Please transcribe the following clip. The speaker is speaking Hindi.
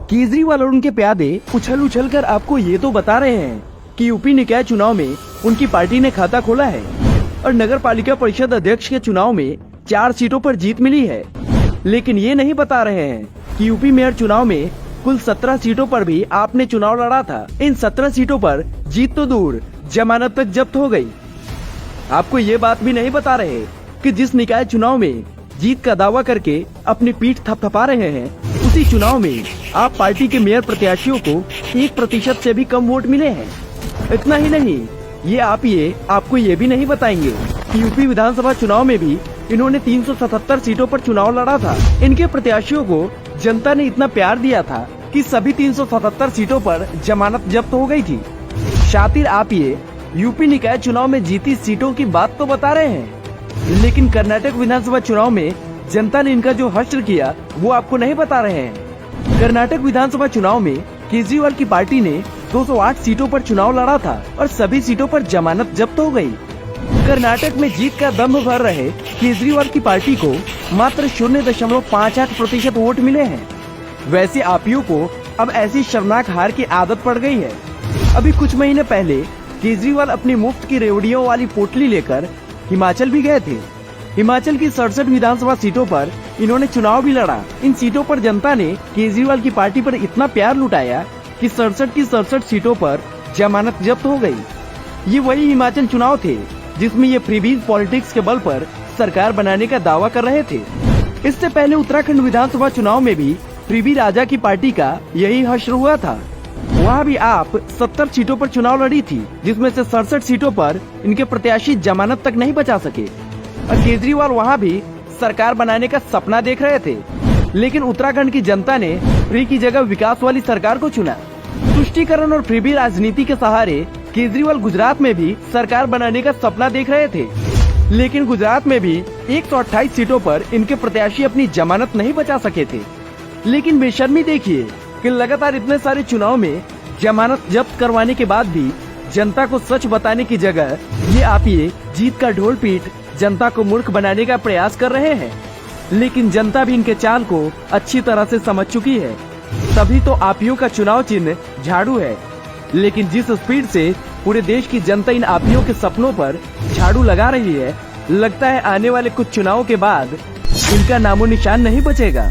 केजरीवाल और उनके प्यादे उछल उछल कर आपको ये तो बता रहे हैं कि यूपी निकाय चुनाव में उनकी पार्टी ने खाता खोला है और नगर पालिका परिषद अध्यक्ष के चुनाव में 4 सीटों पर जीत मिली है। लेकिन ये नहीं बता रहे हैं कि यूपी मेयर चुनाव में कुल 17 सीटों पर भी आपने चुनाव लड़ा था। इन 17 सीटों पर जीत तो दूर, जमानत तक जब्त हो गई। आपको ये बात भी नहीं बता रहे कि जिस निकाय चुनाव में जीत का दावा करके अपनी पीठ थपथपा रहे हैं, उसी चुनाव में आप पार्टी के मेयर प्रत्याशियों को 1% से भी कम वोट मिले हैं। इतना ही नहीं, ये आपको ये भी नहीं बताएंगे कि यूपी विधानसभा चुनाव में भी इन्होंने 377 सीटों पर चुनाव लड़ा था। इनके प्रत्याशियों को जनता ने इतना प्यार दिया था कि सभी 377 सीटों पर जमानत जब्त हो गई थी। शातिर आप ये यूपी निकाय चुनाव में जीती सीटों की बात तो बता रहे हैं, लेकिन कर्नाटक विधानसभा चुनाव में जनता ने इनका जो हश्र किया वो आपको नहीं बता रहे हैं। कर्नाटक विधानसभा चुनाव में केजरीवाल की पार्टी ने 208 सीटों पर चुनाव लड़ा था और सभी सीटों पर जमानत जब्त हो गई। कर्नाटक में जीत का दम भर रहे केजरीवाल की पार्टी को मात्र 0.58% वोट मिले हैं। वैसे आपियों को अब ऐसी शर्मनाक हार की आदत पड़ गई है। अभी कुछ महीने पहले केजरीवाल अपनी मुफ्त की रेवड़ियों वाली पोटली लेकर हिमाचल भी गए थे। हिमाचल की 67 विधानसभा सीटों पर इन्होंने चुनाव भी लड़ा। इन सीटों पर जनता ने केजरीवाल की पार्टी पर इतना प्यार लुटाया कि 67 की 67 सीटों पर जमानत जब्त हो गई। ये वही हिमाचल चुनाव थे जिसमें ये फ्रीबीज पॉलिटिक्स के बल पर सरकार बनाने का दावा कर रहे थे। इससे पहले उत्तराखंड विधानसभा चुनाव में भी फ्रीबी राजा की पार्टी का यही हश्र हुआ था। वहाँ भी आप 70 सीटों पर चुनाव लड़ी थी, जिसमें से 67 सीटों पर इनके प्रत्याशी जमानत तक नहीं बचा सके और केजरीवाल वहाँ भी सरकार बनाने का सपना देख रहे थे। लेकिन उत्तराखंड की जनता ने फ्री की जगह विकास वाली सरकार को चुना। तुष्टीकरण और फ्रीबी राजनीति के सहारे केजरीवाल गुजरात में भी सरकार बनाने का सपना देख रहे थे, लेकिन गुजरात में भी 128 सीटों पर इनके प्रत्याशी अपनी जमानत नहीं बचा सके थे। लेकिन बेशर्मी देखिए कि लगातार इतने सारे चुनाव में जमानत जब्त करवाने के बाद भी जनता को सच बताने की जगह ये जीत का ढोल पीट जनता को मूर्ख बनाने का प्रयास कर रहे हैं। लेकिन जनता भी इनके चाल को अच्छी तरह से समझ चुकी है। तभी तो आपियों का चुनाव चिन्ह झाड़ू है। लेकिन जिस स्पीड से पूरे देश की जनता इन आपियों के सपनों पर झाड़ू लगा रही है, लगता है आने वाले कुछ चुनावों के बाद इनका नामो निशान नहीं बचेगा।